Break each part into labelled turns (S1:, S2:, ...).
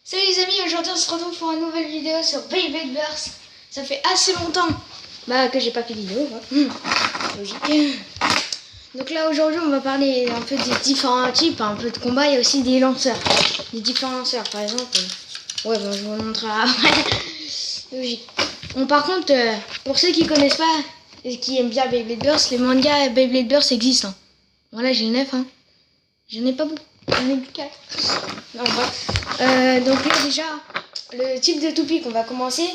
S1: Salut les amis, aujourd'hui on se retrouve pour une nouvelle vidéo sur Beyblade Burst. Ça fait assez longtemps que j'ai pas fait de vidéo. Logique. Donc là aujourd'hui on va parler un peu des différents types, un peu de combat et aussi des lanceurs. Des différents lanceurs par exemple. Je vous montrerai après. Logique. Bon, par contre, pour ceux qui connaissent pas et qui aiment bien Beyblade Burst, les mangas Beyblade Burst existent. Voilà, j'ai 9. J'en ai pas beaucoup. J'en ai que 4. Non, bref. Donc là déjà, le type de toupie qu'on va commencer.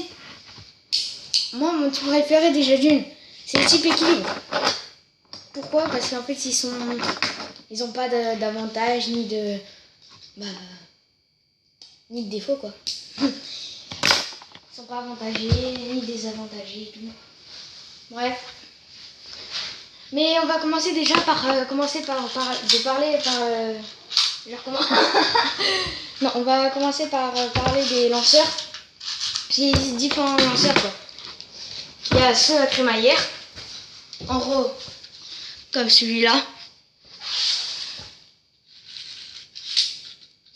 S1: Moi, mon type préféré déjà d'une, c'est le type équilibre. Pourquoi? Parce qu'en fait, ils ont pas d'avantage ni de défaut quoi. Ils sont pas avantagés ni désavantagés et tout. Bref. Mais on va commencer déjà par Non, on va commencer par parler des lanceurs. J'ai différents lanceurs quoi. Il y a ceux à crémaillère. En gros, comme celui-là.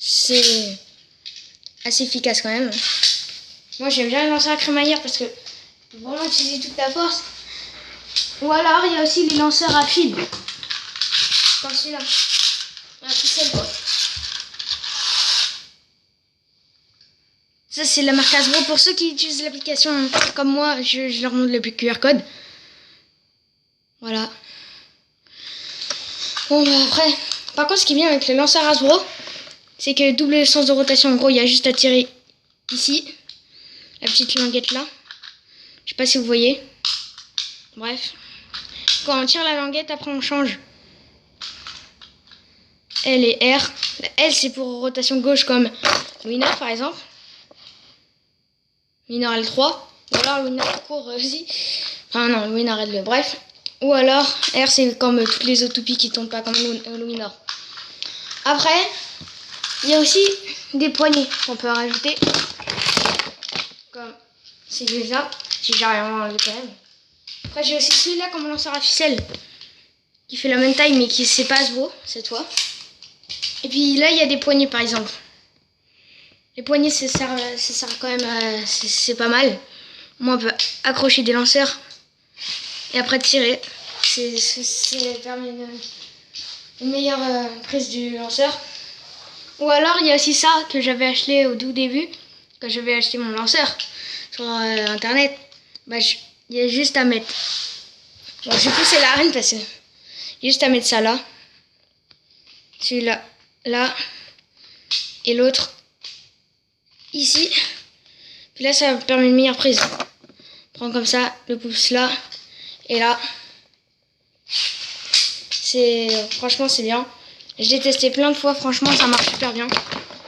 S1: C'est assez efficace quand même. Moi j'aime bien les lanceurs à crémaillère parce que tu peux vraiment utiliser toute ta force. Ou alors il y a aussi les lanceurs à fil. Comme celui-là. À ficelle quoi. Ça c'est la marque Hasbro. Pour ceux qui utilisent l'application comme moi, je leur montre le QR code. Voilà. Bon après, par contre ce qui est bien avec le lanceur Hasbro, c'est que double sens de rotation. En gros il y a juste à tirer ici. La petite languette là. Je sais pas si vous voyez. Bref. Quand on tire la languette, après on change. L et R. L c'est pour rotation gauche comme Winner par exemple. Winner L3. Ou alors le Winner court aussi. Enfin non, le Winner L2. Bref. Ou alors R c'est comme toutes les autres toupies qui tombent pas comme le Winner. Après, il y a aussi des poignées qu'on peut rajouter. Comme celui-là. Si j'arrive à enlever quand même. Après j'ai aussi celui-là comme lanceur à ficelle. Qui fait la même taille mais qui c'est pas Hasbro cette fois. Et puis là il y a des poignées par exemple. Les poignées ça sert quand même, c'est pas mal. Moi on peut accrocher des lanceurs et après tirer. C'est permet une meilleure prise du lanceur. Ou alors il y a aussi ça que j'avais acheté au tout début. Quand j'avais acheté mon lanceur sur internet. Il y a juste à mettre. Bon, j'ai poussé la reine parce que juste à mettre ça là. Celui-là, là. Et l'autre, ici. Puis là, ça permet une meilleure prise. Prends comme ça, le pouce là. Et là. Franchement, c'est bien. Je l'ai testé plein de fois. Franchement, ça marche super bien.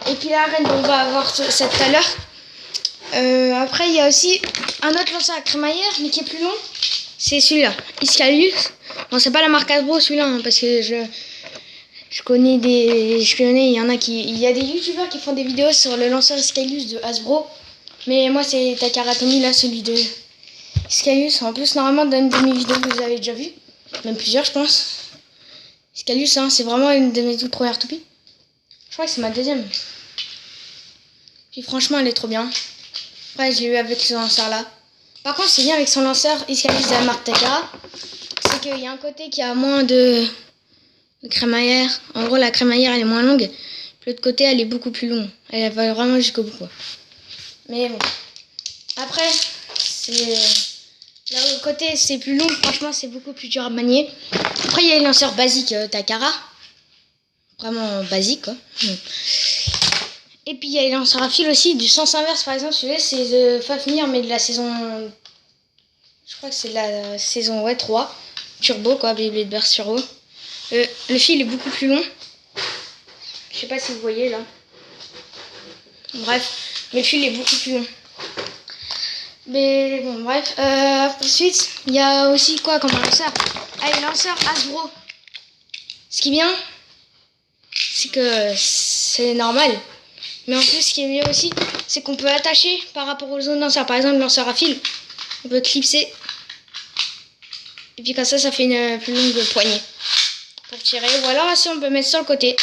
S1: Et puis la reine, on va avoir ça tout à l'heure. Après, il y a aussi un autre lanceur à crémaillère, mais qui est plus long. C'est celui-là, Iskalius. Bon, c'est pas la marque Hasbro celui-là, parce que je connais, il y en a il y a des youtubeurs qui font des vidéos sur le lanceur Iskalius de Hasbro. Mais moi, c'est Takaratomi, là, celui de Iskalius. En plus, normalement, dans une de mes vidéos que vous avez déjà vu, même plusieurs, je pense. Iskalius, c'est vraiment une de mes toutes premières toupies. Je crois que c'est ma deuxième. Puis franchement, elle est trop bien. Après, je l'ai eu avec ce lanceur-là. Par contre, c'est bien avec son lanceur Iskalius de la marque Takara. C'est qu'il y a un côté qui a moins de crémaillère. En gros, la crémaillère, elle est moins longue. Puis l'autre côté, elle est beaucoup plus longue. Elle va vraiment jusqu'au bout, quoi. Mais bon. Après, là au côté, c'est plus long. Franchement, c'est beaucoup plus dur à manier. Après, il y a les lanceurs basiques Takara. Vraiment basique, quoi. Et puis, il y a les lanceurs à fil aussi, du sens inverse. Par exemple, celui-là, c'est The Fafnir, mais de la saison... Je crois que c'est de la saison 3. Turbo, quoi, Beyblade Burst Turbo. Le fil est beaucoup plus long. Je sais pas si vous voyez, là. Bref, mais le fil est beaucoup plus long. Mais bon, bref. Ensuite, il y a aussi quoi comme lanceur? Les lanceurs Hasbro. Ce qui est bien, c'est que c'est normal. Mais en plus, ce qui est mieux aussi, c'est qu'on peut attacher par rapport aux autres lanceurs. Par exemple, le lanceur à fil, on peut clipser. Et puis comme ça fait une plus longue poignée pour tirer. Ou alors, aussi, on peut mettre sur le côté.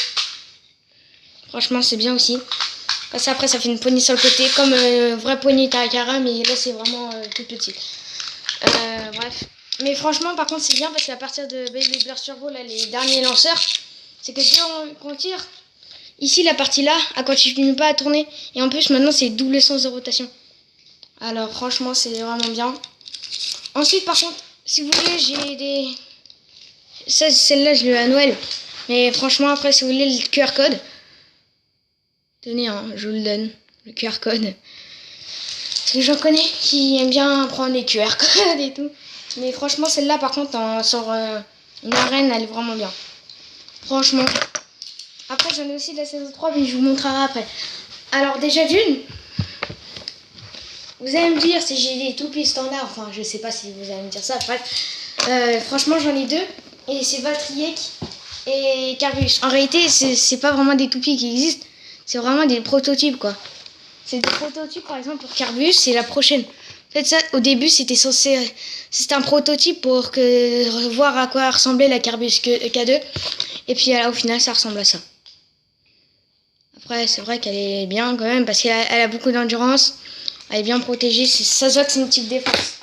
S1: Franchement, c'est bien aussi. Ça, après, ça fait une poignée sur le côté, comme vraie poignée Takara, mais là, c'est vraiment tout petit. Bref. Mais franchement, par contre, c'est bien parce qu'à partir de Baby Blur Turbo, là, les derniers lanceurs, c'est que dès qu'on tire, ici, la partie là, elle continue pas à tourner. Et en plus, maintenant, c'est double sens de rotation. Alors, franchement, c'est vraiment bien. Ensuite, par contre, si vous voulez, j'ai des... Ça, celle-là, je l'ai eu à Noël. Mais franchement, après, si vous voulez le QR code, tenez, hein, je vous le donne, le QR code. Parce que j'en connais qui aiment bien prendre les QR codes et tout. Mais franchement, celle-là, par contre, sur une arène, elle est vraiment bien. Franchement. Après, j'en ai aussi de la saison 3, mais je vous montrerai après. Alors, déjà d'une, vous allez me dire si j'ai des toupies standards. Enfin, je sais pas si vous allez me dire ça. Bref, franchement, j'en ai deux. Et c'est Valtriek et Carbus. En réalité, c'est pas vraiment des toupies qui existent. C'est vraiment des prototypes, quoi. C'est des prototypes, par exemple, pour Carbus, c'est la prochaine. En fait, ça, au début, c'était un prototype pour voir à quoi ressemblait la Carbus K2. Et puis, là, au final, ça ressemble à ça. Après, c'est vrai qu'elle est bien quand même, parce qu'elle a beaucoup d'endurance. Elle est bien protégée. Ça se voit que c'est une petite défense.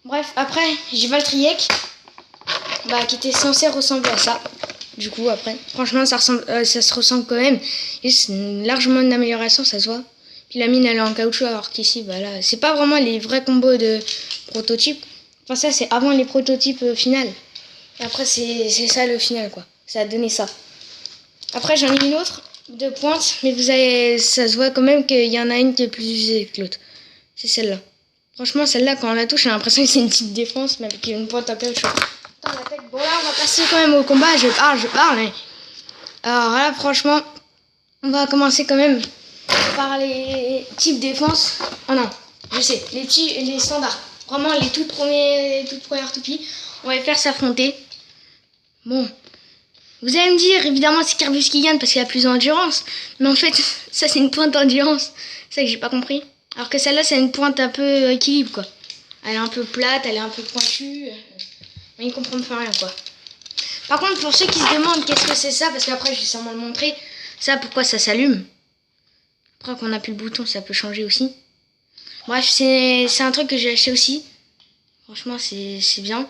S1: Bref, après, j'ai Valtriek, qui était censé ressembler à ça. Du coup, après, franchement, ça se ressemble quand même. Et c'est largement une amélioration, ça se voit. Puis la mine, elle est en caoutchouc, alors qu'ici, là, c'est pas vraiment les vrais combos de prototypes. Enfin, ça, c'est avant les prototypes final. Et après, c'est ça le final, quoi. Ça a donné ça. Après, j'en ai une autre de pointe, mais ça se voit quand même qu'il y en a une qui est plus usée que l'autre. C'est celle-là. Franchement, celle-là, quand on la touche, j'ai l'impression que c'est une petite défense, mais avec une pointe en caoutchouc. Bon, là, on va passer quand même au combat. Je parle. Mais... Alors là, franchement, on va commencer quand même par les types défense. Oh non, je sais, les standards. Vraiment, les toutes premières toupies. On va les faire s'affronter. Bon, vous allez me dire, évidemment, c'est Carbus qui gagne parce qu'il a plus d'endurance. Mais en fait, ça, c'est une pointe d'endurance. C'est ça que j'ai pas compris. Alors que celle-là, c'est une pointe un peu équilibre, quoi. Elle est un peu plate, elle est un peu pointue. Mais ils comprennent pas rien, quoi. Par contre, pour ceux qui se demandent qu'est-ce que c'est ça, parce qu'après, je vais sûrement le montrer. Ça, pourquoi ça s'allume. Après qu'on appuie le bouton, ça peut changer aussi. Bref, c'est un truc que j'ai acheté aussi. Franchement, c'est bien.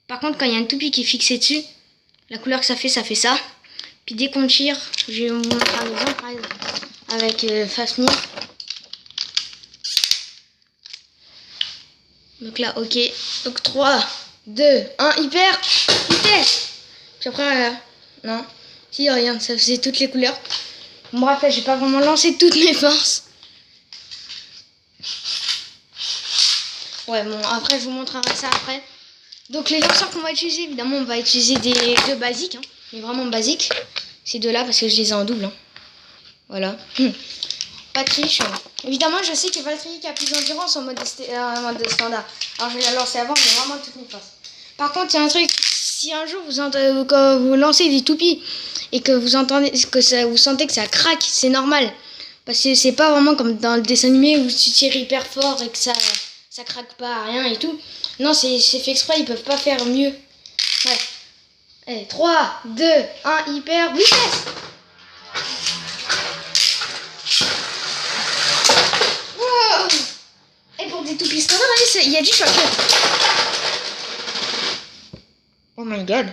S1: Par contre, quand il y a une toupie qui est fixée dessus, la couleur que ça fait ça. Puis dès qu'on tire, je vais vous montrer un exemple, par exemple, avec Fafnir. Donc là, ok. Donc 3, 2, 1, hyper, vitesse. Puis après, non. Si, regarde, ça faisait toutes les couleurs. Bon, bref, là, j'ai pas vraiment lancé toutes mes forces. Ouais, bon, après, je vous montrerai ça après. Donc, les lanceurs qu'on va utiliser, évidemment, on va utiliser des deux basiques, hein, mais vraiment basiques. Ces deux-là, parce que je les ai en double. Hein. Voilà. Pas de triche. Évidemment, je sais que Valkyrie a plus d'endurance en mode standard. Alors, je vais la lancer avant, mais vraiment toutes mes forces. Par contre, il y a un truc. Si un jour, quand vous lancez des toupies et que vous sentez que ça craque, c'est normal. Parce que c'est pas vraiment comme dans le dessin animé où tu tires hyper fort et que ça craque pas, rien et tout. Non, c'est fait exprès, ils peuvent pas faire mieux. Ouais. Allez, 3, 2, 1, hyper, vitesse! Wow. Et pour des toupies standards, il y a du choc. Oh my god.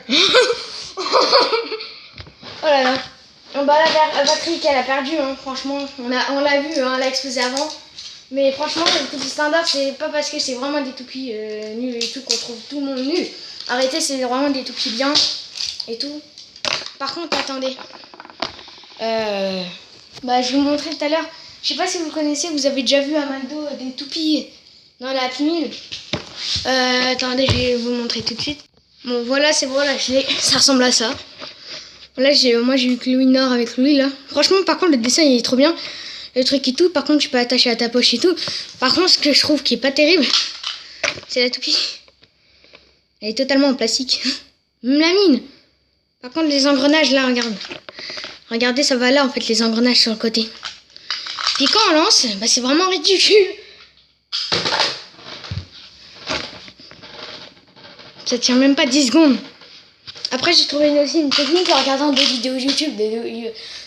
S1: Oh là là. Bon, bah la batterie qu'elle a perdu, hein, franchement. On l'a vu, hein, elle a explosé avant. Mais franchement, les toupies standards, c'est pas parce que c'est vraiment des toupies nuls et tout qu'on trouve tout le monde nul. Arrêtez, c'est vraiment des toupies bien et tout. Par contre, attendez. Je vous montrais tout à l'heure. Je sais pas si vous connaissez, vous avez déjà vu à Maldo des toupies dans la Happy Meal. Attendez, je vais vous montrer tout de suite. Bon, voilà, c'est bon, là, ça ressemble à ça. Là, moi, j'ai eu Louis Nord avec Louis, là. Franchement, par contre, le dessin, il est trop bien. Le truc et tout, par contre, tu peux attacher à ta poche et tout. Par contre, ce que je trouve qui est pas terrible, c'est la toupie. Elle est totalement en plastique. Même la mine. Par contre, les engrenages, là, regarde. Regardez, ça va là, en fait, les engrenages sur le côté. Puis quand on lance, c'est vraiment ridicule. Ça tient même pas 10 secondes. Après, j'ai trouvé une technique en regardant des vidéos YouTube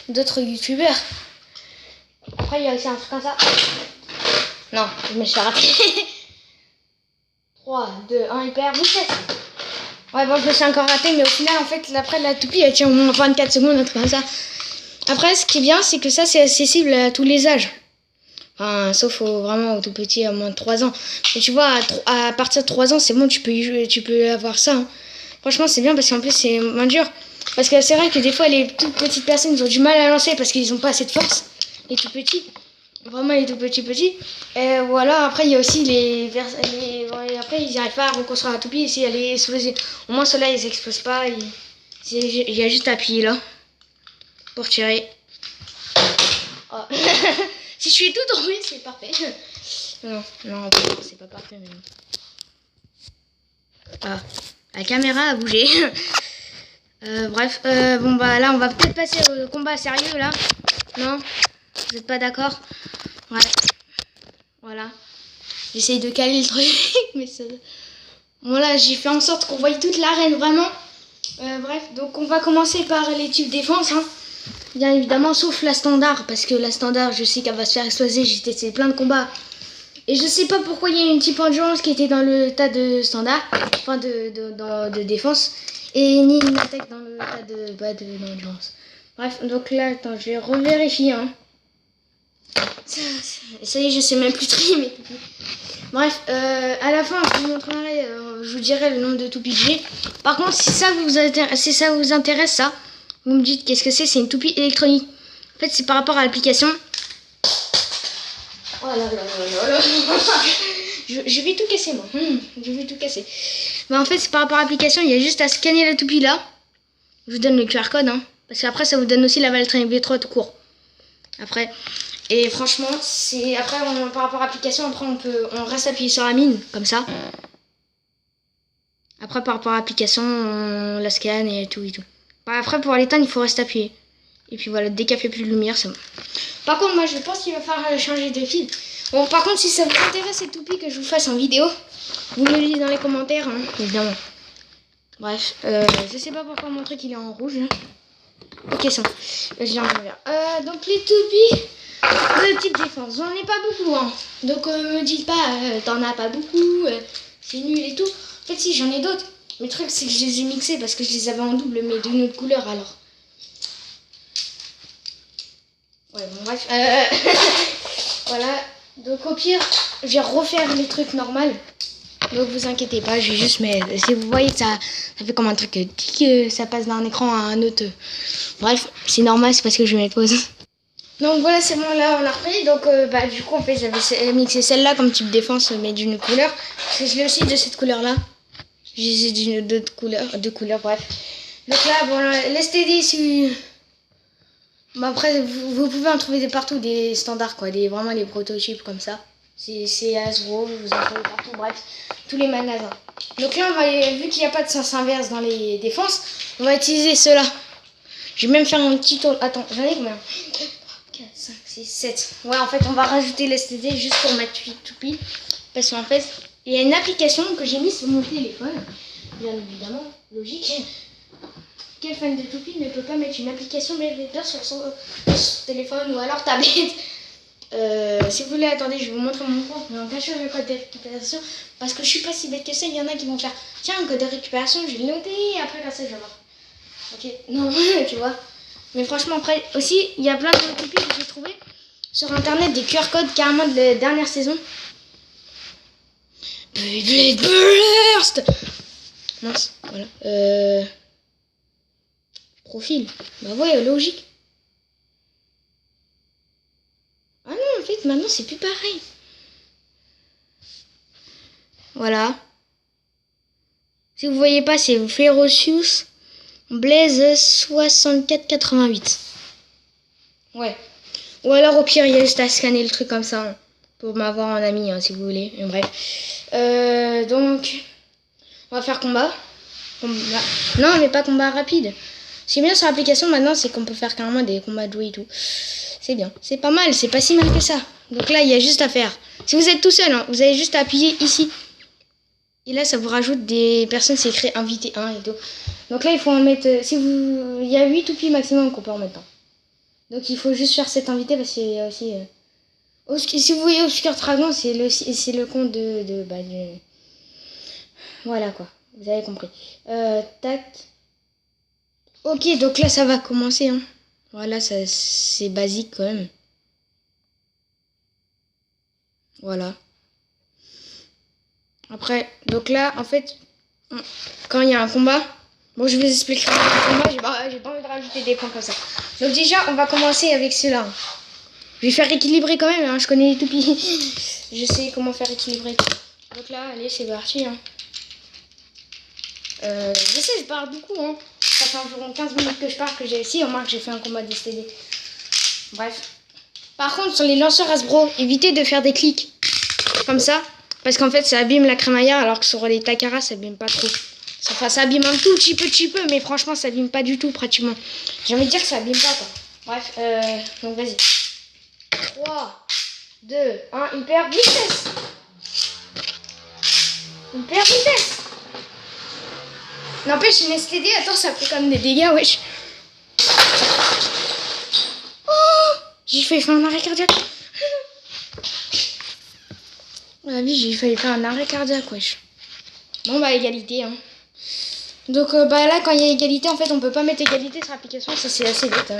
S1: d'autres youtubeurs. Après, il y a aussi un truc comme ça. Non, je me suis raté. 3, 2, 1, hyper vitesse. Ouais, bon, je me suis encore raté, mais au final, en fait, après, la toupie, elle tient au moins 24 secondes, un truc comme ça. Après, ce qui est bien, c'est que ça, c'est accessible à tous les âges. Enfin, sauf vraiment au tout petit, à moins de 3 ans. Et tu vois, à partir de 3 ans, c'est bon, tu peux y jouer, tu peux avoir ça. Hein. Franchement, c'est bien parce qu'en plus, c'est moins dur. Parce que c'est vrai que des fois, les toutes petites personnes, ils ont du mal à lancer parce qu'ils n'ont pas assez de force. Les tout petits. Vraiment, les tout petits. Et voilà, après, il y a aussi après, ils n'arrivent pas à reconstruire la toupie si elle est explosée. Au moins, ceux-là, ils n'explosent pas. Il y a juste à appuyer là. Pour tirer. Oh. Si je suis tout tombé, c'est parfait. Non, c'est pas parfait. Mais non. Ah, la caméra a bougé. Bref, bon bah là on va peut-être passer au combat sérieux là. Non, vous êtes pas d'accord? Ouais. Voilà. J'essaye de caler le truc, mais ça... Bon là j'ai fait en sorte qu'on voie toute l'arène vraiment. Bref, donc on va commencer par les types défense. Hein. Bien évidemment, sauf la standard, parce que la standard, je sais qu'elle va se faire exploser. J'ai testé plein de combats. Et je sais pas pourquoi il y a une type endurance qui était dans le tas de standard, enfin de défense. Et ni une attaque dans le tas d'endurance. Bref, donc là, attends, je vais revérifier. Hein. Ça y est, je sais même plus trier mes toupies. Bref, à la fin, je vous montrerai, je vous dirai le nombre de toupies que j'ai. Par contre, si ça vous intéresse, ça, vous me dites qu'est-ce que c'est. C'est une toupie électronique. En fait, c'est par rapport à l'application. Oh là là là là là. Je vais tout casser, moi. Je vais tout casser. Mais en fait, c'est par rapport à l'application. Il y a juste à scanner la toupie là. Je vous donne le QR code. Hein, parce qu'après, ça vous donne aussi la Valtrin V3 tout court. Après. Et franchement, c'est après, par rapport à l'application, après, on reste appuyé sur la mine. Comme ça. Après, par rapport à l'application, on la scanne et tout et tout. Après, pour l'éteindre, il faut rester appuyé. Et puis voilà, dès qu'il n'y a plus de lumière, c'est bon. Par contre, moi, je pense qu'il va falloir changer de fil. Bon, par contre, si ça vous intéresse cette toupie que je vous fasse en vidéo, vous me le dites dans les commentaires, hein, évidemment. Bref, je sais pas pourquoi mon truc il est en rouge. Hein. Ok, c'est bon. Je viens de voir. Donc les toupies de type défense, j'en ai pas beaucoup. Hein. Donc me dites pas, t'en as pas beaucoup, c'est nul et tout. En fait, si, j'en ai d'autres. Mais le truc, c'est que je les ai mixés parce que je les avais en double, mais d'une autre couleur alors. Ouais, bon, bref. Voilà. Donc, au pire, je vais refaire les trucs normaux. Donc, vous inquiétez pas, je vais juste mettre. Si vous voyez, ça fait comme un truc que ça passe d'un écran à un autre. Bref, c'est normal, c'est parce que je vais mettre pause. Donc, voilà, c'est bon, là, on a repris. Donc, du coup, en fait, j'avais mixé celle-là comme type défense, mais d'une couleur. Parce que je l'ai aussi de cette couleur-là. J'ai d'une d'autres couleurs, deux couleurs, bref. Donc là, bon, l'STD, si. Bon, après, vous pouvez en trouver de partout, des standards, quoi, vraiment les prototypes comme ça. C'est Hasbro, vous en trouvez partout, bref, tous les magasins. Donc là, vu qu'il n'y a pas de sens inverse dans les défenses, on va utiliser ceux-là. Je vais même faire un petit tour. Attends, j'en ai combien? 3, 4, 5, 6, 7. Ouais, en fait, on va rajouter l'STD juste pour mettre 8 toupies. Parce qu'en fait, il y a une application que j'ai mise sur mon téléphone. Bien évidemment, logique. Quel fan de toupie ne peut pas mettre une application Belvédère sur son téléphone ou alors tablette? Si vous voulez, attendez, je vais vous montrer mon compte, mais en cachant le code de récupération, parce que je suis pas si bête que ça. Il y en a qui vont faire tiens, un code de récupération, je vais le noter, et après comme ça je vais voir. Ok, non, tu vois. Mais franchement, après aussi, il y a plein de toupies que j'ai trouvé sur internet, des QR codes carrément de la dernière saison. Blade Burst. Mince, voilà. Profil. Bah ouais, logique. Ah non, en fait, maintenant, c'est plus pareil. Voilà. Si vous voyez pas, c'est Ferocious Blaze 6488. Ouais. Ou alors, au pire, il y a juste à scanner le truc comme ça. Hein, pour m'avoir en ami, hein, si vous voulez. Mais bref. Donc, on va faire combat. Non, mais pas combat rapide. Ce qui est bien sur l'application maintenant, c'est qu'on peut faire carrément des combats de jouets et tout. C'est bien, c'est pas mal, c'est pas si mal que ça. Donc là, il y a juste à faire. Si vous êtes tout seul, hein, vous avez juste à appuyer ici. Et là, ça vous rajoute des personnes, c'est écrit invité 1 et tout. Donc là, il faut en mettre... il y a 8 toupies maximum qu'on peut en mettre. Donc il faut juste faire cet invité parce qu'il y a aussi Si vous voyez Obscur Dragon, c'est le compte Voilà quoi, vous avez compris. Tac. Ok, donc là ça va commencer. Hein. Voilà, ça c'est basique quand même. Voilà. Après, donc là, en fait, quand il y a un combat, bon, je vous expliquerai le combat, j'ai pas envie de rajouter des points comme ça. Donc déjà, on va commencer avec ceux-là. Je vais faire équilibrer quand même, hein, je connais les toupies. Je sais comment faire équilibrer. Donc là, allez, c'est parti. Hein. Je sais, je parle beaucoup. Hein. Ça fait environ 15 minutes que je parle, que j'ai ici. Au moins que j'ai fait un combat d'STD. Bref. Par contre, sur les lanceurs Hasbro, évitez de faire des clics comme ça. Parce qu'en fait, ça abîme la crémaillère, alors que sur les Takara, ça abîme pas trop. Enfin, ça abîme un tout petit peu, mais franchement, ça abîme pas du tout, pratiquement. J'ai envie de dire que ça abîme pas, quoi. Bref, donc vas-y. 3, 2, 1, hyper vitesse. Hyper vitesse. N'empêche, une STD, attends, ça fait quand même des dégâts, wesh. Oh, j'ai failli faire un arrêt cardiaque. La vie, j'ai failli faire un arrêt cardiaque, wesh. Bon, bah, égalité, hein. Donc, bah, là, quand il y a égalité, en fait, on peut pas mettre égalité sur l'application. Ça, c'est assez bête.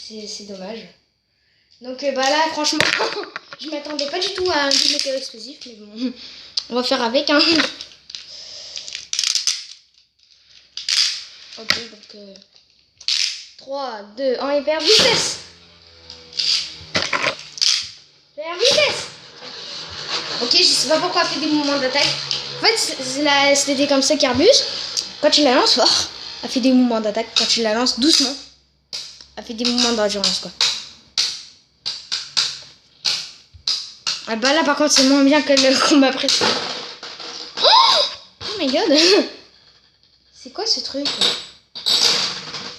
S1: C'est dommage. Donc, bah, là, franchement, je m'attendais pas du tout à un double KO explosif. Mais bon, on va faire avec, hein. Ok, donc, 3, 2, 1, hyper vitesse. Hyper vitesse. Ok, je sais pas pourquoi elle fait des mouvements d'attaque. En fait, c'était comme ça qu'Airbus, quand tu la lances fort, elle fait des mouvements d'attaque. Quand tu la lances doucement, elle fait des mouvements d'endurance, quoi. Ah bah là, par contre, c'est moins bien que le combat précédent. Oh my god. C'est quoi ce truc?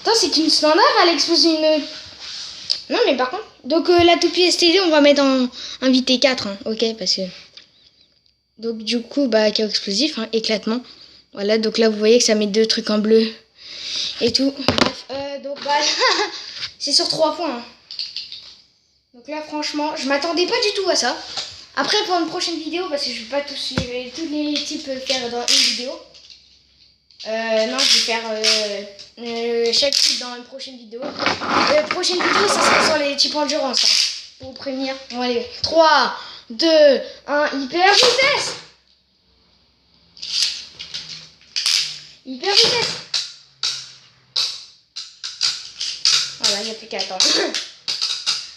S1: Attends, c'est qu'une standard, elle explose une... Non, mais par contre... Donc, la toupie STD, on va mettre en invité 4, hein, ok, parce que... Donc du coup, bah, chaos explosif, hein, éclatement. Voilà, donc là vous voyez que ça met 2 trucs en bleu et tout. Bref, donc bah, c'est sur 3 points. Hein. Donc là franchement, je m'attendais pas du tout à ça. Après pour une prochaine vidéo, parce que je vais pas tous les types faire dans une vidéo. Non, je vais faire chaque type dans une prochaine vidéo. Prochaine vidéo, ça sera sur les types endurance. Hein, pour vous prévenir. Bon allez, 3, 2, 1, hyper vitesse. Hyper vitesse. Voilà, il n'y a plus qu'à attendre.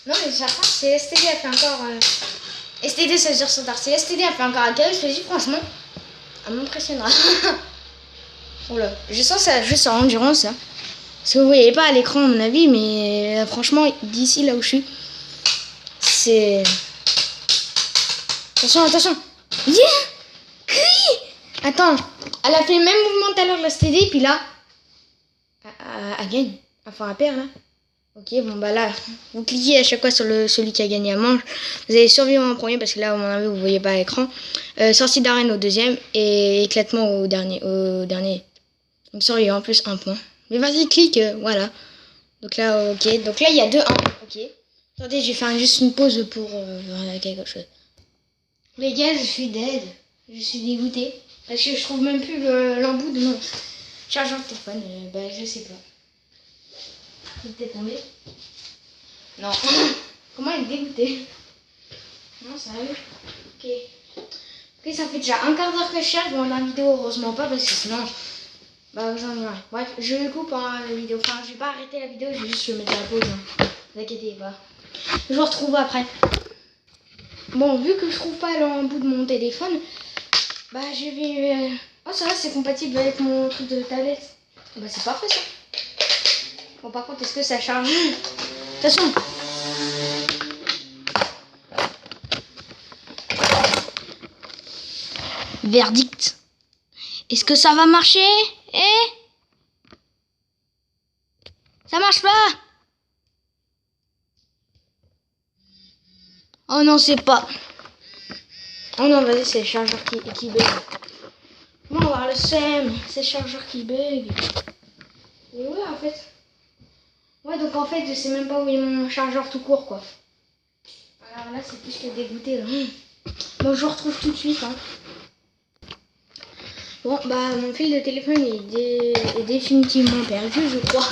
S1: Non mais ça passe, c'est STD, elle fait encore... STD, ça veut dire son c'est STD, elle fait encore un carré explosif, franchement. Elle m'impressionnera. Oula, je sens ça juste en endurance, ça. Parce que vous voyez pas à l'écran, à mon avis, mais franchement, d'ici là où je suis, c'est... Attention, attention. Yeah. Attends, elle a fait le même mouvement tout à l'heure, la STD, puis là, elle gagne. Enfin, elle perd, là. Ok, bon, bah là, vous cliquez à chaque fois sur celui qui a gagné à manche. Vous allez survivre en premier, parce que là, à mon avis, vous voyez pas à l'écran. Sortie d'arène au deuxième, et éclatement au dernier. Donc, survivre en plus, 1 point. Mais vas-y, clique, voilà. Donc là, ok. Donc là, il y a 2-1. Ok. Attendez, je vais faire juste une pause pour quelque chose. Les gars, je suis dead. Je suis dégoûtée. Parce que je trouve même plus l'embout de mon chargeur de téléphone. Bah, je sais pas. Il est peut-être tombé. Non. Comment il est dégoûté? Non, sérieux. Ok. Ok, ça fait déjà un quart d'heure que je cherche. Bon, la vidéo, heureusement pas, parce que sinon... Bah, j'en ai rien. Bref, je coupe hein, la vidéo. Enfin, je vais pas arrêter la vidéo, je vais juste mettre la pause. Hein. Ne vous inquiétez pas. Je vous retrouve après. Bon, vu que je trouve pas l'embout de mon téléphone, bah, je vais... Oh, ça va, c'est compatible avec mon truc de tablette. Bah, c'est parfait, ça. Bon, par contre, est-ce que ça charge? Attention. Verdict. Est-ce que ça va marcher? Ça marche pas. Oh non, c'est pas. Oh non, vas-y, c'est le chargeur qui bug. Comment avoir le SEM? C'est le chargeur qui bug. Et ouais, en fait. Ouais, donc en fait, je sais même pas où est mon chargeur tout court, quoi. Alors là, c'est plus que dégoûté. Là. Bon, je vous retrouve tout de suite. Hein. Bon, bah, mon fil de téléphone est définitivement perdu, je crois.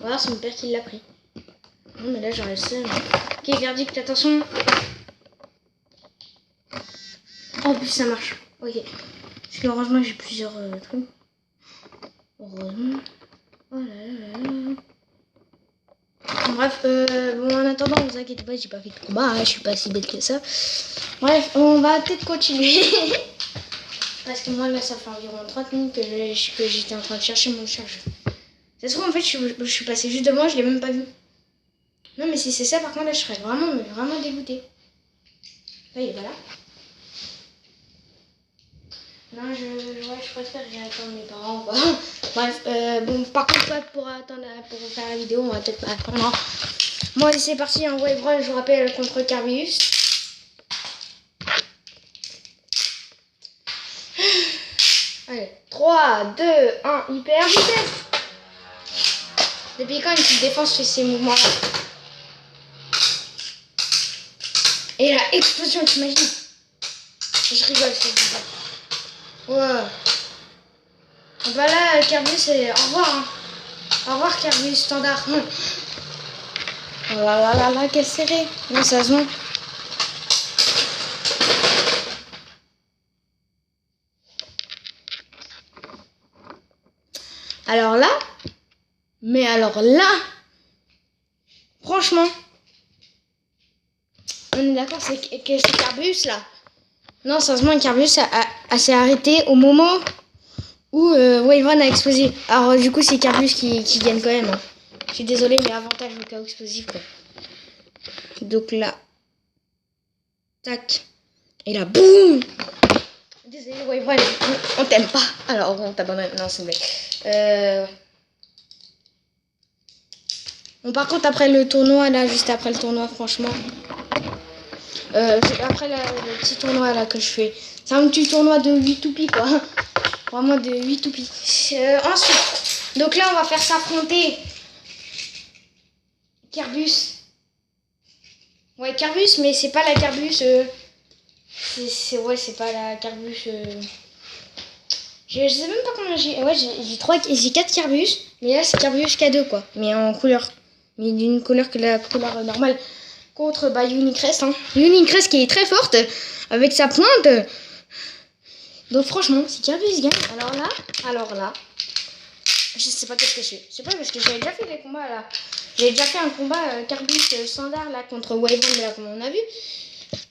S1: Voilà, c'est mon père qui l'a pris. Non, mais là, j'aurais le seul. Ok, verdict, attention. Oh, en plus, ça marche. Ok. Parce que heureusement, j'ai plusieurs trucs. Heureusement. Oh là là là là. Bref, bon, en attendant, vous inquiétez pas, j'ai pas fait de combat, hein, je suis pas si bête que ça. Bref, on va peut-être continuer. Parce que moi, là, ça fait environ 30 minutes que j'étais en train de chercher mon chargeur. Ça se trouve, en fait, je suis passé juste devant, je l'ai même pas vu. Non, mais si c'est ça, par contre, là, je serais vraiment dégoûtée. Là, il est pas là. Non, je préfère que j'attende mes parents, quoi. Bref, bon, par contre, pas pour attendre, pour faire la vidéo, on va peut-être pas attendre. Hein. Bon, allez, c'est parti, en Wave Run, je vous rappelle, contre Carbius. Allez, 3, 2, 1, hyper vitesse. Depuis quand une petite défense fait ces mouvements-là? Et la explosion, t'imagines? Je rigole, c'est bizarre. Ouais. Bah là, Carbius, c'est... Au revoir, hein. Au revoir, Carbius, standard. Oh là là là là, quelle serré. Non, ça se voit. Alors là, franchement, on est d'accord, c'est que c'est Carbius là. Non, sérieusement, Carbius s'est arrêté au moment où Waveron a explosé. Alors du coup, c'est Carbius qui gagne quand même. Hein. Je suis désolé, mais avantage au cas explosif. Quoi. Donc là, tac, et là, boum. Désolé, Waveron, on t'aime pas. Alors on t'abandonne. Non, c'est une blague. Bon, par contre, après le tournoi, là, juste après le tournoi, franchement, après le petit tournoi là que je fais, c'est un petit tournoi de 8 toupies, quoi. Vraiment de 8 toupies. Ensuite, donc là, on va faire s'affronter Carbius. Ouais, Carbius, mais c'est pas la Carbius. C'est pas la Carbius. Je sais même pas combien j'ai. Ouais, j'ai 4 Carbius, mais là, c'est Carbius K2, quoi. Mais en couleur. Mais d'une couleur que la couleur normale. Contre Unicrest. Hein. Unicrest qui est très forte avec sa pointe. Donc franchement, si Carbius gagne, alors là, je sais pas qu'est-ce que je fais. Je sais pas parce que j'avais déjà fait des combats là. J'avais déjà fait un combat Carbius standard là contre Waveron, là comme on a vu.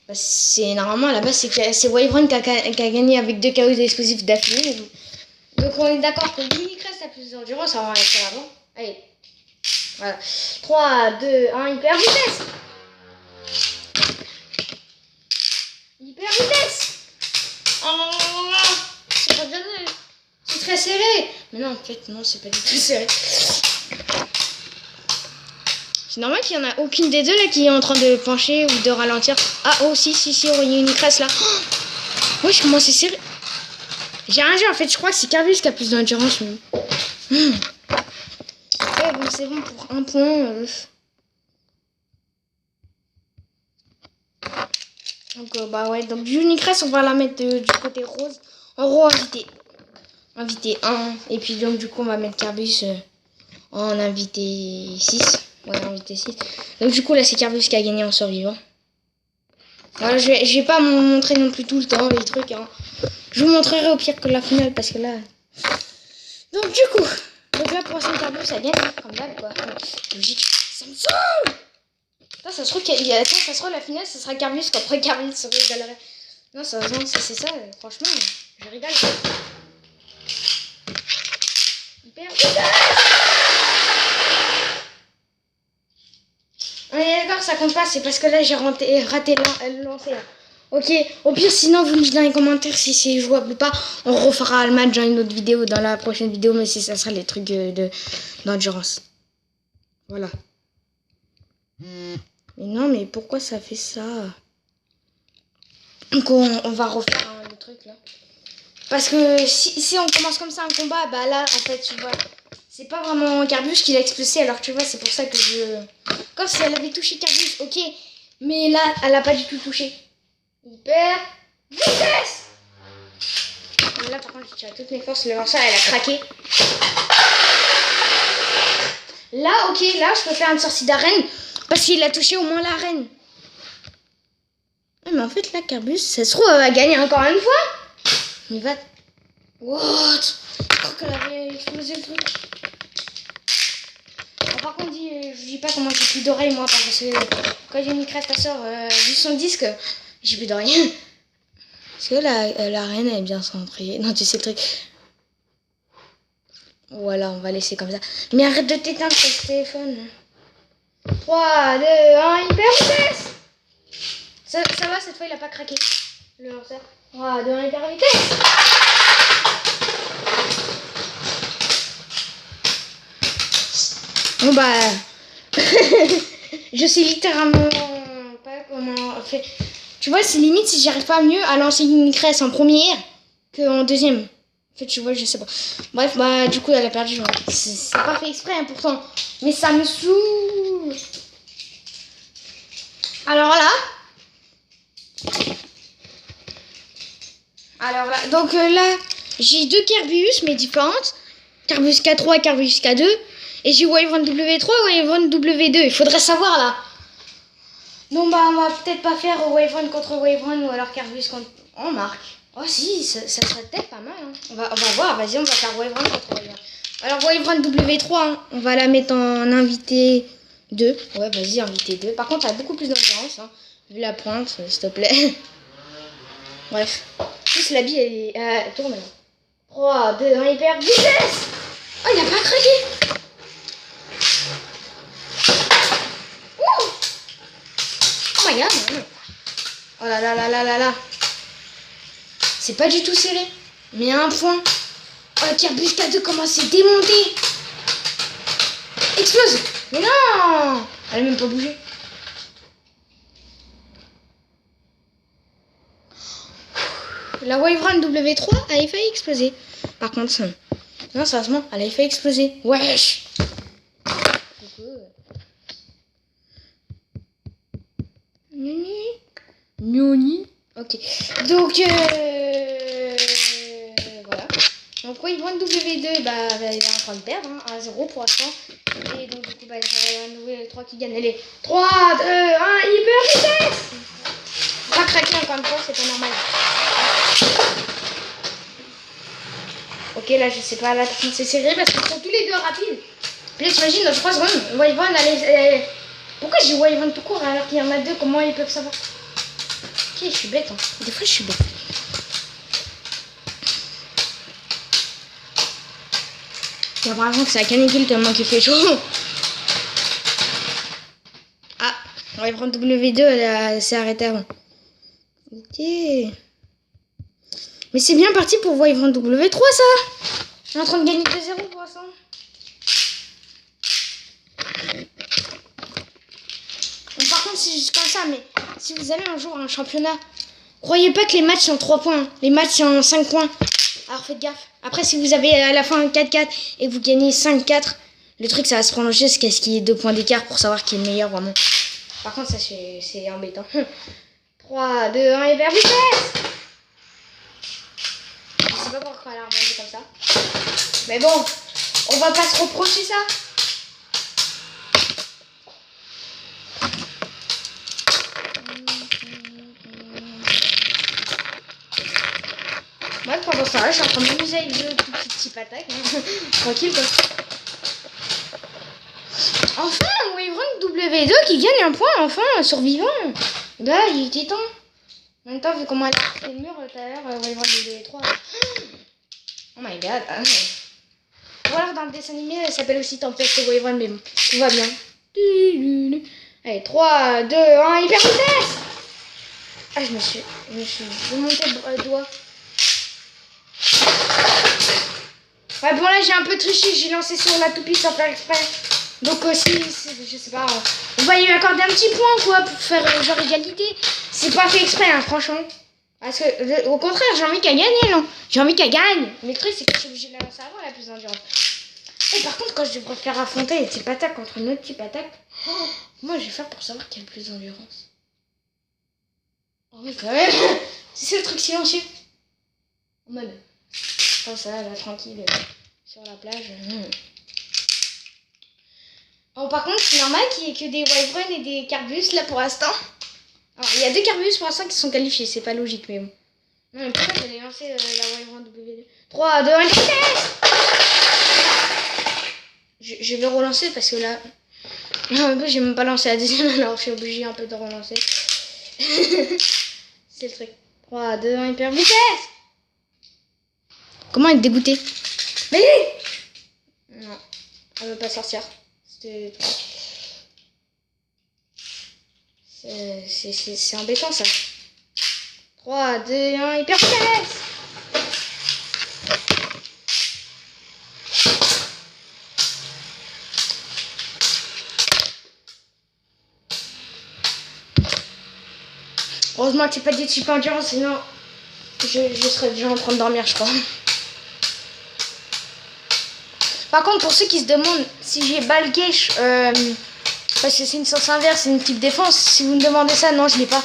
S1: Bah, c'est normalement à la base c'est Waveron qui a gagné avec 2 KO explosifs d'affilée. Donc on est d'accord que Unicrest a plus d'endurance, ça va rester avant. Allez. Voilà. 3, 2, 1, hyper vitesse. Hyper vitesse. Oh, c'est pas bien. C'est très serré. Mais non, en fait, non, c'est pas du tout serré. C'est normal qu'il y en a aucune des deux là qui est en train de pencher ou de ralentir. Ah, oh, si, on y a une cresse là. Oh, wesh, comment c'est serré. J'ai un jeu en fait, je crois que c'est Carbius qui a plus d'endurance. Ouais, bon, c'est bon pour un point. Donc, bah ouais, donc Unicrest, on va la mettre du côté rose. En gros, invité 1. Et puis, donc, du coup, on va mettre Carbius en invité 6. Ouais, invité 6. Donc, du coup, là, c'est Carbius qui a gagné en survivant. Voilà, je vais pas vous montrer non plus tout le temps les trucs. Hein. Je vous montrerai au pire que la finale parce que là. Donc, du coup, là, pour l'instant, Carbius, ça gagne, comme d'hab, quoi. Logique. Ça me saoule! Ça se trouve ça se trouve la finale, ce sera Carbius contre Carbius sur les galeries. Non, c'est ça, franchement, je rigole. Hyper vitesse. On est d'accord, ça compte pas, c'est parce que là j'ai raté le lancer là. Ok, au pire, sinon vous me dites dans les commentaires si c'est jouable ou pas. On refera le match dans une autre vidéo, dans la prochaine vidéo, mais si ça sera les trucs d'endurance. Voilà. Mais non, mais pourquoi ça fait ça? Donc on va refaire le truc là. Parce que si on commence comme ça un combat, bah là en fait tu vois, c'est pas vraiment Carbius qui l'a explosé, alors tu vois c'est pour ça que je... Comme si elle avait touché Carbius, ok, Mais là, elle a pas du tout touché. Hyper vitesse. Mais là, par contre, j'ai tiré toutes mes forces. Le lanceur, elle a craqué. Là, ok, là, je peux faire une sortie d'arène. Parce qu'il a touché au moins l'arène. Mais en fait, là, Carbus, ça se trouve, elle va gagner encore une fois. Mais va... What? Je crois qu'elle avait explosé le truc. Bon, par contre, je dis pas comment j'ai plus d'oreilles, moi, parce que quand j'ai mis Crest, ta sort, vu son disque, j'ai plus d'oreilles. Est-ce que la reine est bien centrée? Non, tu sais le truc. Voilà, on va laisser comme ça. Mais arrête de t'éteindre sur ce téléphone. 3, 2, 1, hyper vitesse. Ça va, cette fois, il a pas craqué. Le lanceur. 3, 2, 1, hyper vitesse. Bon bah... je sais littéralement pas comment on fait. Tu vois, c'est limite si j'arrive pas mieux à lancer une cresse en première qu'en deuxième. En fait, tu vois, je sais pas. Bref, bah du coup, elle a perdu. C'est pas fait exprès, hein, pourtant. Mais ça me saoule. Alors là... donc là, j'ai deux Carbus, mais différentes. Carbus K3 et Carbus K2. Et j'ai Wyvern W3 et Wyvern W2. Il faudrait savoir là. Non, bah, on va peut-être pas faire Wyvern contre Wyvern ou alors Carbus contre. On marque. Oh, si, ça serait peut-être pas mal. Hein. On va voir. Vas-y, on va faire Wyvern contre Wyvern. Alors, Wyvern W3, hein, on va la mettre en invité 2. Ouais, vas-y, invité 2. Par contre, elle a beaucoup plus d'endurance. Hein, vu la pointe, s'il te plaît. Bref. Plus la bille, elle tourne là. 3, 2, 1, hyper vitesse. Oh, il a pas craqué. Oh my god. Oh là là là là là là. C'est pas du tout serré. Mais à un point. Oh, le Carbus K2 commence à démonter. Explose. Mais non. Elle a même pas bougé. La Wyvern W3 avait failli exploser. Par contre, ça... Non, sérieusement, elle avait failli exploser. Wesh. Noni. Ok. Donc, voilà. Donc, Wyvern W2, bah, elle est en train de perdre, hein, à 0 pour l'instant. Et donc, du coup, bah, ça va nouveau 3 qui gagne. Allez, 3, 2, 1, hyper vitesse. Pas craquer encore une fois, c'est pas normal. Ok, là, je sais pas, là, c'est serré parce qu'ils sont tous les deux rapides. Puis là, t'imagines, dans 3 secondes, Wyvern, elle... Pourquoi j'ai Wyvern tout court alors qu'il y en a deux? Comment ils peuvent savoir? Ok, je suis bête, hein. Des fois, je suis bête. J'ai l'impression que c'est la canicule tellement qu'il fait chaud. Ah, Wyvern W2, elle s'est arrêtée avant. Ok. Mais c'est bien parti pour Wyvern W3, ça. Je suis en train de gagner 2-0 pour l'instant. Bon, par contre, c'est juste comme ça, mais si vous allez un jour à un championnat, croyez pas que les matchs sont en 3 points. Les matchs sont en 5 points. Alors faites gaffe. Après, si vous avez à la fin un 4-4 et que vous gagnez 5-4, le truc, ça va se prolonger jusqu'à ce qu'il y ait 2 points d'écart pour savoir qui est le meilleur, vraiment. Par contre, ça, c'est embêtant. 3, 2, 1, hyper vitesse. Je sais pas pourquoi elle a rebondi comme ça. Mais bon, on va pas se reprocher ça. Moi, pendant ce temps-là, je suis en train de m'amuser avec le petit patac. Hein. Tranquille, quoi. Enfin, Wyvern W2 qui gagne un point, enfin, survivant. Bah, il était temps. En même temps, vu comment elle a fait le mur tout à l'heure, Wyvern W3. Oh my god. Ou alors dans le dessin animé, elle s'appelle aussi Tempête et Wyvern, mais bon, tout va bien. Allez, 3, 2, 1, hyper vitesse. Ah, je me suis monté le doigt. Ouais, bon là j'ai un peu triché, j'ai lancé sur la toupie sans faire exprès. Donc aussi, je sais pas, on va lui accorder un petit point quoi pour faire genre égalité. C'est pas fait exprès, hein, franchement. Parce que au contraire, j'ai envie qu'elle gagne, non. J'ai envie qu'elle gagne. Mais le truc c'est que je suis obligée de la lancer avant, la plus endurante. Et par contre, quand je devrais faire affronter les types attaques contre une autre type attaque, moi je vais faire pour savoir qui a le plus d'endurance. Oh oui, quand même. C'est le truc silencieux. En mode. Comme ça, là, tranquille. Sur la plage. Oh, par contre, c'est normal qu'il n'y ait que des Wyvern et des Carbus là pour l'instant. Alors, il y a 2 Carbus pour l'instant qui sont qualifiés. C'est pas logique, mais bon. Non, mais pourquoi j'allais lancer la Wyvern W2 3, 2, 1, je vais relancer parce que là. Non, en plus, j'ai même pas lancé la deuxième, alors je suis obligé un peu de relancer. C'est le truc. 3, 2, 1, hyper vitesse. Comment être dégoûté? Mais non, elle veut pas sortir. C'est embêtant ça. 3, 2, 1, hyper vitesse. Heureusement que tu pas dit de super endurance, sinon je serais déjà en train de dormir, je crois. Par contre, pour ceux qui se demandent si j'ai Balgesh, parce que c'est une sens inverse, c'est une type défense, si vous me demandez ça, non, je l'ai pas.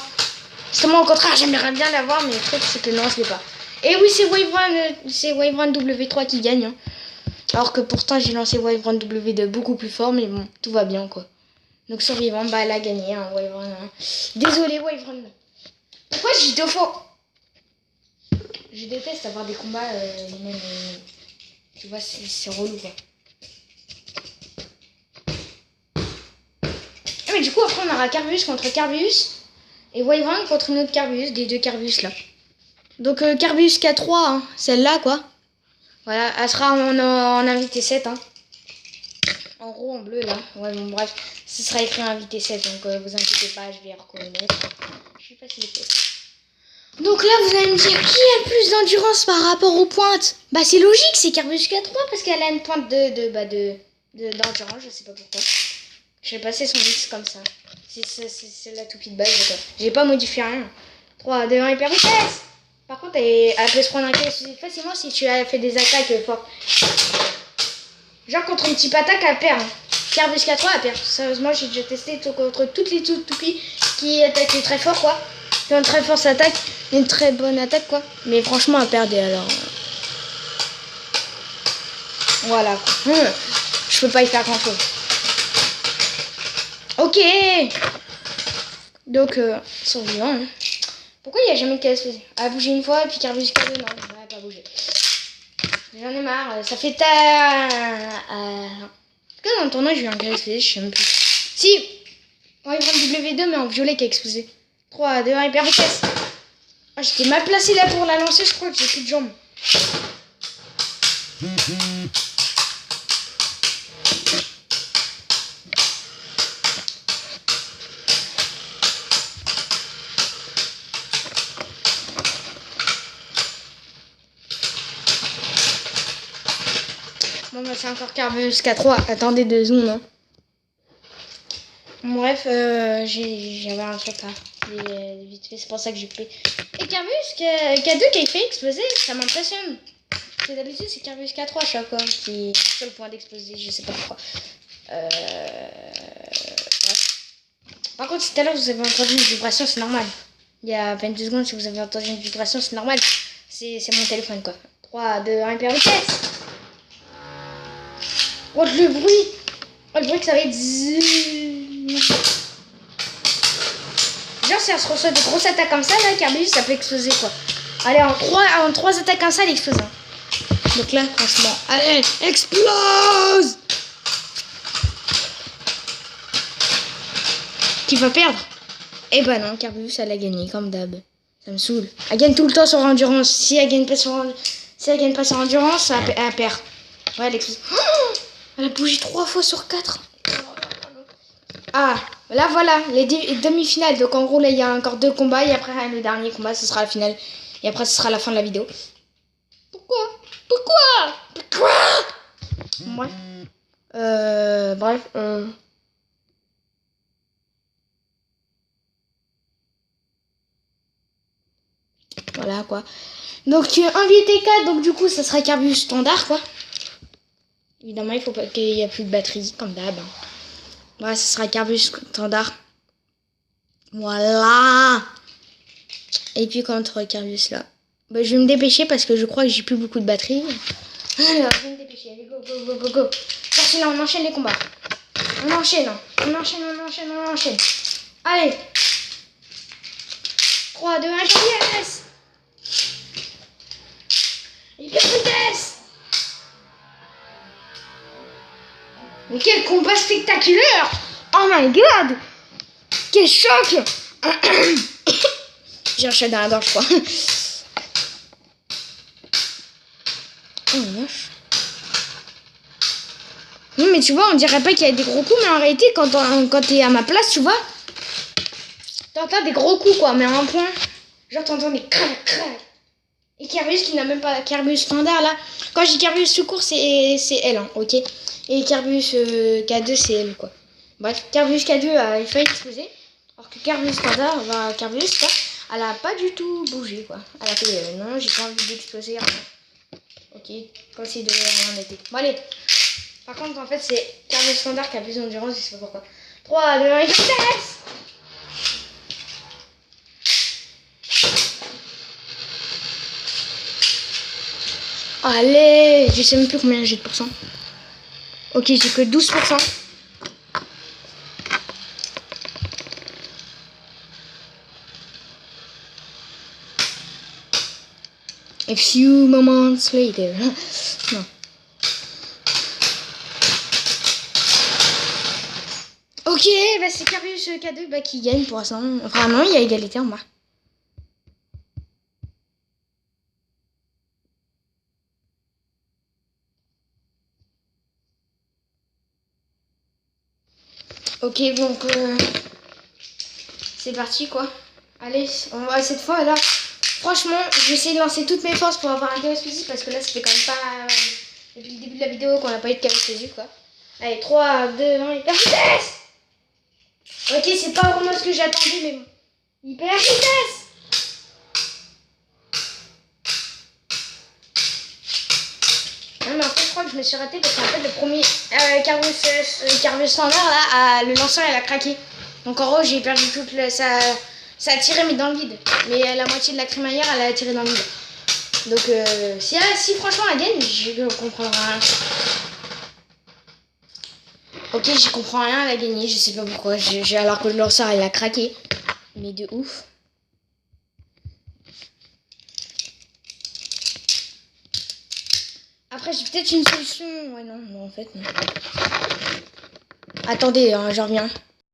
S1: Justement, au contraire, j'aimerais bien l'avoir, mais le truc, c'est que non, je l'ai pas. Et oui, c'est Wyvern W3 qui gagne. Hein. Alors que pourtant, j'ai lancé Wyvern W2 beaucoup plus fort, mais bon, tout va bien, quoi. Donc, survivant, bah, elle a gagné, hein, Wyvern. Hein. Désolé, Wyvern. Pourquoi j'ai 2 fois? Je déteste avoir des combats, même, tu vois, c'est relou, quoi. Ah, mais du coup, après, on aura Carbus contre Carbus et Wyvern contre une autre Carbus, des 2 Carbus, là. Donc, Carbus K3, hein, celle-là, quoi. Voilà, elle sera en invité 7, hein. En gros, en bleu, là. Ouais, bon, bref, ce sera écrit invité 7, donc vous inquiétez pas, je vais reconnaître. Je sais pas si c'est fait. Donc là, vous allez me dire, qui a plus d'endurance par rapport aux pointes? Bah, c'est logique, c'est Carbus K3 parce qu'elle a une pointe d'endurance, je sais pas pourquoi. Je vais passer son mix comme ça. C'est la toupie de base, quoi. J'ai pas modifié rien. 3, 2, 1, hyper vitesse. Par contre, elle peut se prendre un cas facilement si tu as fait des attaques fortes. Genre contre une petite attaque, elle perd. Hein. Carbus K3, elle perd. Sérieusement, j'ai déjà testé contre toutes les toupies qui attaquent très fort, quoi. Qui ont une très forte attaque, une très bonne attaque, quoi. Mais franchement, elle perdait, alors. Voilà, quoi. Je peux pas y faire grand chose. Ok. Donc, survivant. Hein. Pourquoi il n'y a jamais de KSP? Elle a bougé une fois et puis Carbus K2, non, elle n'a pas bougé. J'en ai marre, ça fait ta... En tout cas, dans le tournoi, j'ai eu un KSP, je sais même plus. Si. Ouais, W2, mais en violet qui a explosé. 3, 2, 1, hyper vitesse. Ah, j'étais mal placé là pour la lancer, je crois que j'ai plus de jambes. Bon, bah, c'est encore Carbus K3. Attendez 2 secondes. Hein. Bref, j'avais un truc là. Vite fait, c'est pour ça que j'ai coupé. Et Carbus K2 qui a fait exploser, ça m'impressionne. D'habitude, c'est Carbus K3 chaque fois qui est sur le point d'exploser, je sais pas pourquoi. Bref. Par contre, si tout à l'heure vous avez entendu une vibration, c'est normal. Il y a 22 secondes, si vous avez entendu une vibration, c'est normal. C'est mon téléphone quoi. 3, 2, 1, hyper vitesse. Oh le bruit. Oh le bruit que ça va être. Genre si on se reçoit de grosses attaques comme ça, là, Carbus, ça peut exploser quoi. Allez, en 3 attaques comme ça, elle explose. Hein. Donc là, franchement, allez, explose. Qui va perdre? Eh ben non, Carbus, elle a gagné, comme d'hab. Ça me saoule. Elle gagne tout le temps sur endurance. Si elle gagne pas sur endurance, elle perd. Ouais, elle explose. Oh, elle a bougé 3 fois sur 4. Ah, là voilà, les demi-finales. Donc en gros, là, il y a encore 2 combats. Et après, le dernier combat, ce sera la finale. Et après, ce sera la fin de la vidéo. Pourquoi? Bref. Voilà quoi. Donc invité 4, donc du coup ça sera Carbus standard quoi. Évidemment il faut pas qu'il y ait plus de batterie comme d'hab. Hein. Voilà, ça sera Carbus standard. Voilà. Et puis contre Carvius là. Bah, je vais me dépêcher parce que je crois que j'ai plus beaucoup de batterie. Alors, je vais me dépêcher. Allez, go, go, go, go, go. Parce que là, on enchaîne les combats. On enchaîne. On enchaîne, on enchaîne, on enchaîne. Allez. 3, 2, 1, yes. Hyper vitesse. Mais quel combat spectaculaire. Oh my god. Quel choc. J'ai un chat dans la dent, je crois. Oh la vache. Oui, mais tu vois, on dirait pas qu'il y a des gros coups, mais en réalité, quand t'es à ma place, tu vois, t'entends des gros coups, quoi, mais à un point. Genre, t'entends des crac, crac. Et Carvius qui n'a même pas Carvius standard, là. Quand je dis Carvius secours, c'est elle, hein, ok. Et Carvius K2, c'est elle, quoi. Bref, Carvius K2 a failli exploser. Alors que Carvius standard, Carvius, quoi, elle a pas du tout bougé, quoi. Elle a fait, non, j'ai pas envie d'exploser, rien. Ok, comme si de rien n'était. Bon, allez. Par contre, en fait, c'est Carvius standard qui a plus d'endurance, je sais pas pourquoi. 3, 2, 1, vitesse. Allez, je sais même plus combien j'ai de pourcents. Ok, j'ai que 12%. A few moments later. Non. Ok, bah c'est Carvius K2 bah, qui gagne pour l'instant. Enfin non, il y a égalité en bas. Ok, donc c'est parti quoi. Allez, on va cette fois là. Franchement, je vais essayer de lancer toutes mes forces pour avoir un chaos explosif parce que là, c'était quand même pas depuis le début de la vidéo qu'on n'a pas eu de chaos explosif quoi. Allez, 3, 2, 1, hyper vitesse. Ok, c'est pas vraiment ce que j'attendais, mais bon. Hyper vitesse. Non, mais en fait, je crois que je me suis raté parce qu'en fait, le premier Carvius standard là, le lanceur, elle a craqué. Donc en gros, j'ai perdu toute ça a tiré mais dans le vide. Mais la moitié de la crémaillère, elle a tiré dans le vide. Donc si franchement elle gagne, je comprends rien. Ok, j'y comprends rien, elle a gagné, je sais pas pourquoi. Alors que le lanceur, elle a craqué. Mais de ouf. Après, j'ai peut-être une solution. Ouais, non, en fait, non. Attendez, hein, je reviens.